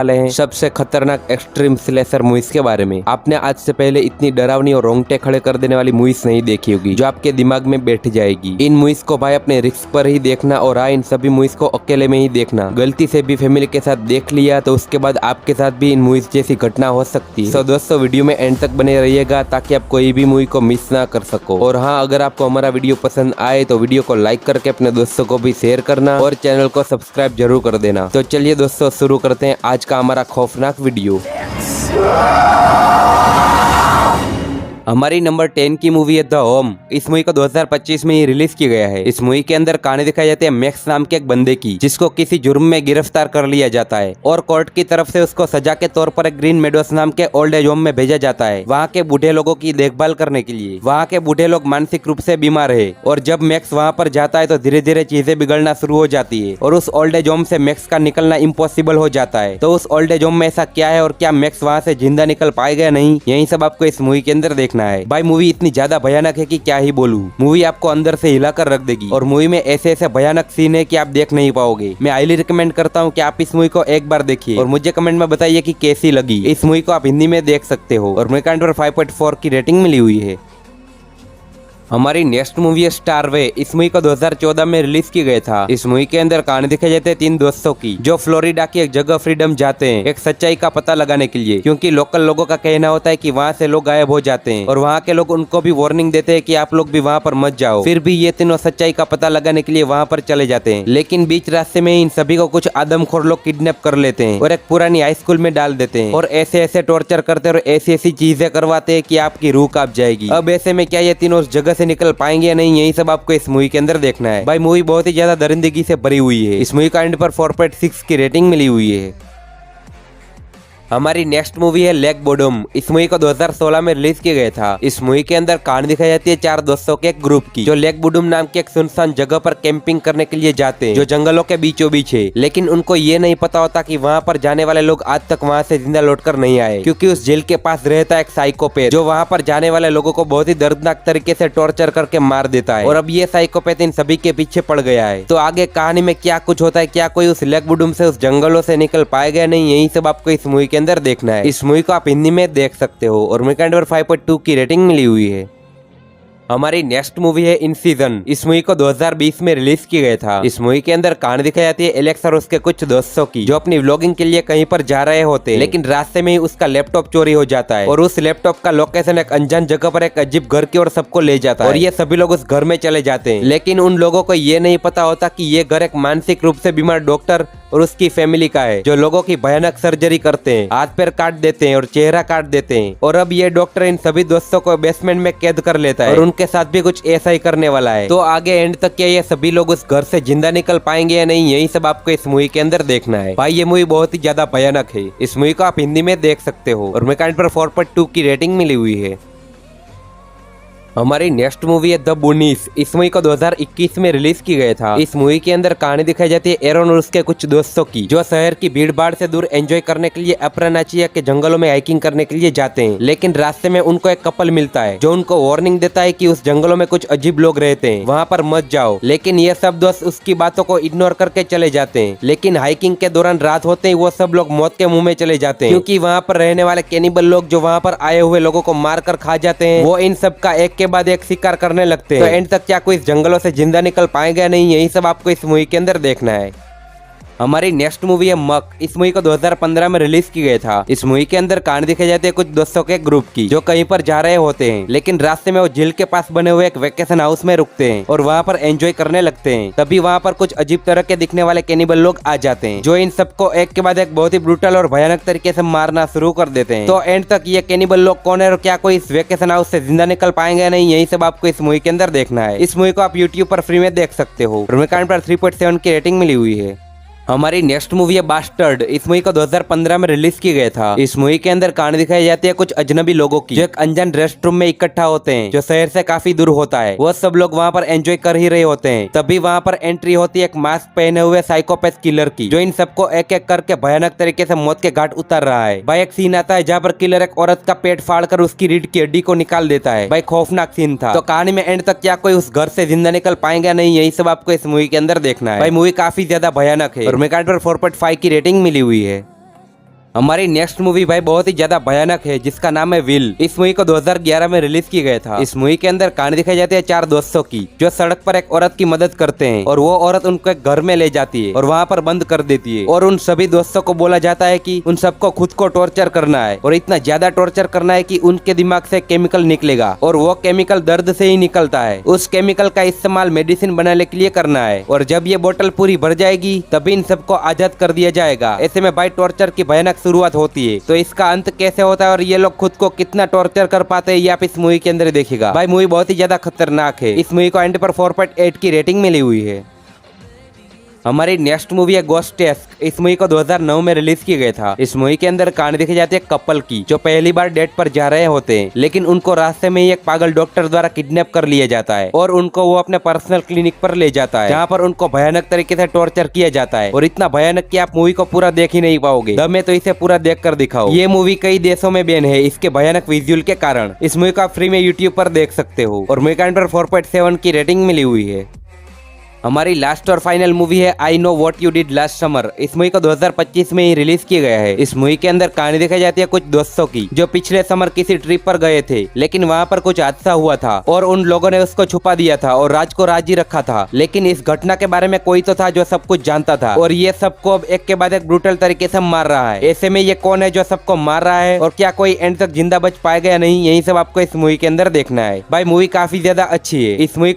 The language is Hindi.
वाले हैं सबसे खतरनाक एक्सट्रीम स्लेशर मूवीज के बारे में। आपने आज से पहले इतनी डरावनी और रोंगटे खड़े कर देने वाली मूवीज नहीं देखी होगी जो आपके दिमाग में बैठ जाएगी। इन मूवीज को भाई अपने रिस्क पर ही देखना और इन सभी मूवीज को अकेले में ही देखना। गलती से भी फैमिली के साथ देख लिया तो उसके बाद आपके साथ भी इन मूवीज जैसी घटना हो सकती है। तो दोस्तों वीडियो में एंड तक बने रहिएगा ताकि आप कोई भी मूवी को मिस ना कर सको। और हाँ, अगर आपको हमारा वीडियो पसंद आए तो वीडियो को लाइक करके अपने दोस्तों को भी शेयर करना और चैनल को सब्सक्राइब जरूर कर देना। तो चलिए दोस्तों शुरू करते हैं आज का हमारा खौफनाक वीडियो। हमारी नंबर 10 की मूवी है द होम। इस मूवी को 2025 में ही रिलीज किया गया है। इस मूवी के अंदर कहानी दिखाई जाती है मैक्स नाम के एक बंदे की जिसको किसी जुर्म में गिरफ्तार कर लिया जाता है और कोर्ट की तरफ से उसको सजा के तौर पर एक ग्रीन मेडोस नाम के ओल्ड एज होम में भेजा जाता है वहाँ के बूढ़े लोगों की देखभाल करने के लिए। वहाँ के बूढ़े लोग मानसिक रूप से बीमार है और जब मैक्स वहाँ पर जाता है तो धीरे धीरे चीजें बिगड़ना शुरू हो जाती है और उस ओल्ड एज होम से मैक्स का निकलना इम्पॉसिबल हो जाता है। तो उस ओल्ड एज होम में ऐसा क्या है और क्या मैक्स वहाँ से जिंदा निकल पाएगा नहीं, यही सब आपको इस मूवी के अंदर देखना है। भाई मूवी इतनी ज्यादा भयानक है कि क्या ही बोलूं। मूवी आपको अंदर से हिलाकर रख देगी और मूवी में ऐसे ऐसे भयानक सीन है कि आप देख नहीं पाओगे। मैं हाईली रिकमेंड करता हूं कि आप इस मूवी को एक बार देखिए और मुझे कमेंट में बताइए कि कैसी लगी। इस मूवी को आप हिंदी में देख सकते हो और मेरे काउंट पर 5.4 की रेटिंग मिली हुई है। हमारी नेक्स्ट मूवी है स्टारवे। इस मूवी को 2014 में रिलीज किया गया था। इस मूवी के अंदर कहानी दिखाई जाती है 3 दोस्तों की जो फ्लोरिडा की एक जगह फ्रीडम जाते हैं एक सच्चाई का पता लगाने के लिए, क्योंकि लोकल लोगों का कहना होता है कि वहाँ से लोग गायब हो जाते हैं और वहाँ के लोग उनको भी वार्निंग देते हैं कि आप लोग भी वहाँ पर मत जाओ। फिर भी ये तीनों सच्चाई का पता लगाने के लिए वहाँ पर चले जाते हैं, लेकिन बीच रास्ते में इन सभी को कुछ आदमखोर लोग किडनैप कर लेते हैं और एक पुरानी हाई स्कूल में डाल देते हैं और ऐसे ऐसे टॉर्चर करते हैं और ऐसी ऐसी चीजें करवाते हैं कि आपकी रूह कांप जाएगी। अब ऐसे में क्या ये तीनों उस जगह से निकल पाएंगे? नहीं, यही सब आपको इस मूवी के अंदर देखना है। भाई मूवी बहुत ही ज्यादा दरिंदगी से भरी हुई है। इस मूवी का एंड पर 4.6 की रेटिंग मिली हुई है। हमारी नेक्स्ट मूवी है लेक बॉटम। इस मूवी को 2016 में रिलीज किया गया था। इस मूवी के अंदर कहानी दिखाई जाती है 4 दोस्तों के एक ग्रुप की जो लेक बॉटम नाम की एक सुनसान जगह पर कैंपिंग करने के लिए जाते हैं जो जंगलों के बीचों बीच है। लेकिन उनको ये नहीं पता होता कि वहाँ पर जाने वाले लोग आज तक वहाँ से जिंदा लौटकर नहीं आए, क्योंकि उस जेल के पास रहता है एक साइकोपैथ जो वहाँ पर जाने वाले लोगों को बहुत ही दर्दनाक तरीके से टॉर्चर करके मार देता है। और अब ये साइकोपैथ इन सभी के पीछे पड़ गया है। तो आगे कहानी में क्या कुछ होता है, क्या कोई उस लेक बॉटम से उस जंगलों से निकल पाएगा नहीं, यही सब आपको इस मूवी के अंदर देखना है। इस मूवी को आप हिंदी में देख सकते हो और मेरे काउंट पर 5.2 की रेटिंग मिली हुई है। हमारी नेक्स्ट मूवी है इन सीजन। इस मूवी को 2020 में रिलीज किया गया था। इस मूवी के अंदर कहानी दिखाई जाती है एलेक्स और उसके कुछ दोस्तों की जो अपनी व्लॉगिंग के लिए कहीं पर जा रहे होते हैं, लेकिन रास्ते में ही उसका लैपटॉप चोरी हो जाता है और उस लैपटॉप का लोकेशन एक अनजान जगह पर एक अजीब घर की ओर सबको ले जाता है और ये सभी लोग उस घर में चले जाते हैं। लेकिन उन लोगों को ये नहीं पता होता कि ये घर एक मानसिक रूप से बीमार डॉक्टर और उसकी फैमिली का है जो लोगों की भयानक सर्जरी करते हैं, हाथ पैर काट देते हैं और चेहरा काट देते हैं। और अब ये डॉक्टर इन सभी दोस्तों को बेसमेंट में कैद कर लेता है और उनके साथ भी कुछ ऐसा ही करने वाला है। तो आगे एंड तक क्या ये सभी लोग उस घर से जिंदा निकल पाएंगे या नहीं, यही सब आपको इस मूवी के अंदर देखना है। भाई ये मूवी बहुत ही ज्यादा भयानक है। इस मूवी को आप हिंदी में देख सकते हो और मेरे काउंट पर 4.2 की रेटिंग मिली हुई है। हमारी नेक्स्ट मूवी है द बुनीस। इस मूवी को 2021 में रिलीज किया गया था। इस मूवी के अंदर कहानी दिखाई जाती है एरन और उसके कुछ दोस्तों की जो शहर की भीड़ भाड़ से दूर एंजॉय करने के लिए अप्रानाचिया के जंगलों में हाइकिंग करने के लिए जाते हैं। लेकिन रास्ते में उनको एक कपल मिलता है जो उनको वार्निंग देता है कि उस जंगलों में कुछ अजीब लोग रहते हैं, वहाँ पर मत जाओ। लेकिन ये सब दोस्त उसकी बातों को इग्नोर करके चले जाते हैं। लेकिन हाइकिंग के दौरान रात होते ही वो सब लोग मौत के मुंह में चले जाते हैं, क्योंकि वहाँ पर रहने वाले कैनिबल लोग जो वहाँ पर आए हुए लोगों को मार कर खा जाते हैं वो इन सब का एक के बाद एक शिकार करने लगते हैं। तो एंड तक क्या कोई इस जंगलों से जिंदा निकल पाएगा नहीं, यही सब आपको इस मूवी के अंदर देखना है। हमारी नेक्स्ट मूवी है मक। इस मूवी को 2015 में रिलीज किया गया था। इस मूवी के अंदर कहानी दिखाई जाती है कुछ दोस्तों के ग्रुप की जो कहीं पर जा रहे होते हैं, लेकिन रास्ते में वो झील के पास बने हुए एक वेकेशन हाउस में रुकते हैं और वहाँ पर एंजॉय करने लगते हैं। तभी वहाँ पर कुछ अजीब तरह के दिखने वाले कैनिबल लोग आ जाते हैं जो इन सबको एक के बाद एक बहुत ही ब्रूटल और भयानक तरीके से मारना शुरू कर देते हैं। तो एंड तक ये कैनिबल लोग कौन है और क्या कोई इस वेकेशन हाउस से जिंदा निकल पाएंगे नहीं, यही सब आपको इस मूवी के अंदर देखना है। इस मूवी को आप यूट्यूब पर फ्री में देख सकते हो और मेरे काउंट पर 3.7 की रेटिंग मिली हुई है। हमारी नेक्स्ट मूवी है बास्टर्ड। इस मूवी को 2015 में रिलीज किया गया था। इस मूवी के अंदर कहानी दिखाई जाती है कुछ अजनबी लोगों की जो एक अनजान रेस्ट रूम में इकट्ठा होते हैं जो शहर से काफी दूर होता है। वो सब लोग वहाँ पर एंजॉय कर ही रहे होते हैं, तभी वहाँ पर एंट्री होती है एक मास्क पहने हुए साइकोपैथ किलर की जो इन सबको एक एक करके भयानक तरीके से मौत के घाट उतार रहा है। भाई एक सीन आता है जहाँ पर किलर एक औरत का पेट फाड़ कर उसकी रीढ़ की हड्डी को निकाल देता है। भाई खौफनाक सीन था। तो कहानी में एंड तक क्या कोई उस घर से जिंदा निकल पाएंगे नहीं, यही सब आपको इस मूवी के अंदर देखना है। भाई मूवी काफी ज्यादा भयानक है और मेरे कार्ड पर 4.5 की रेटिंग मिली हुई है। हमारी नेक्स्ट मूवी भाई बहुत ही ज्यादा भयानक है, जिसका नाम है विल। इस मूवी को 2011 में रिलीज की गया था। इस मूवी के अंदर कहानी दिखाई जाती है 4 दोस्तों की, जो सड़क पर एक औरत की मदद करते हैं और वो औरत उनको एक घर में ले जाती है और वहाँ पर बंद कर देती है। और उन सभी दोस्तों को बोला जाता है कि उन सबको खुद को टॉर्चर करना है और इतना ज्यादा टॉर्चर करना है कि उनके दिमाग से केमिकल निकलेगा और वो केमिकल दर्द से ही निकलता है। उस केमिकल का इस्तेमाल मेडिसिन बनाने के लिए करना है और जब ये बोतल पूरी भर जाएगी तभी इन सबको आजाद कर दिया जाएगा। ऐसे में भाई टॉर्चर की भयानक शुरुआत होती है। तो इसका अंत कैसे होता है और ये लोग खुद को कितना टॉर्चर कर पाते हैं, ये आप इस मूवी के अंदर देखिएगा। भाई मूवी बहुत ही ज्यादा खतरनाक है। इस मूवी को एंड पर 4.8 की रेटिंग मिली हुई है। हमारी नेक्स्ट मूवी है गोस्ट टेस्ट। इस मूवी को 2009 में रिलीज किया गया था। इस मूवी के अंदर कहानी दिखाई जाती है कपल की, जो पहली बार डेट पर जा रहे होते हैं, लेकिन उनको रास्ते में ही एक पागल डॉक्टर द्वारा किडनैप कर लिया जाता है और उनको वो अपने पर्सनल क्लिनिक पर ले जाता है, जहाँ पर उनको भयानक तरीके से टॉर्चर किया जाता है और इतना भयानक कि आप मूवी को पूरा देख ही नहीं पाओगे। दम है तो इसे पूरा देख कर दिखाओ। ये मूवी कई देशों में बैन है इसके भयानक विजुअल के कारण। इस मूवी को आप फ्री में यूट्यूब पर देख सकते हो और मूवी पर 4.7 की रेटिंग मिली हुई है। हमारी लास्ट और फाइनल मूवी है I know what you did last summer. इस मूवी को 2025 में ही रिलीज किया गया है। इस मूवी के अंदर कहानी दिखाई जाती है कुछ दोस्तों की, जो पिछले समर किसी ट्रिप पर गए थे, लेकिन वहाँ पर कुछ हादसा हुआ था और उन लोगों ने उसको छुपा दिया था और राज को राज ही रखा था। लेकिन इस घटना के बारे में कोई तो था जो सब कुछ जानता था और ये सबको अब एक के बाद एक ब्रूटल तरीके से मार रहा है। ऐसे में ये कौन है जो सबको मार रहा है और क्या कोई एंड तक जिंदा बच पाएगा या नहीं, यही सब आपको इस मूवी के अंदर देखना है। भाई मूवी काफी ज्यादा अच्छी है। इस मूवी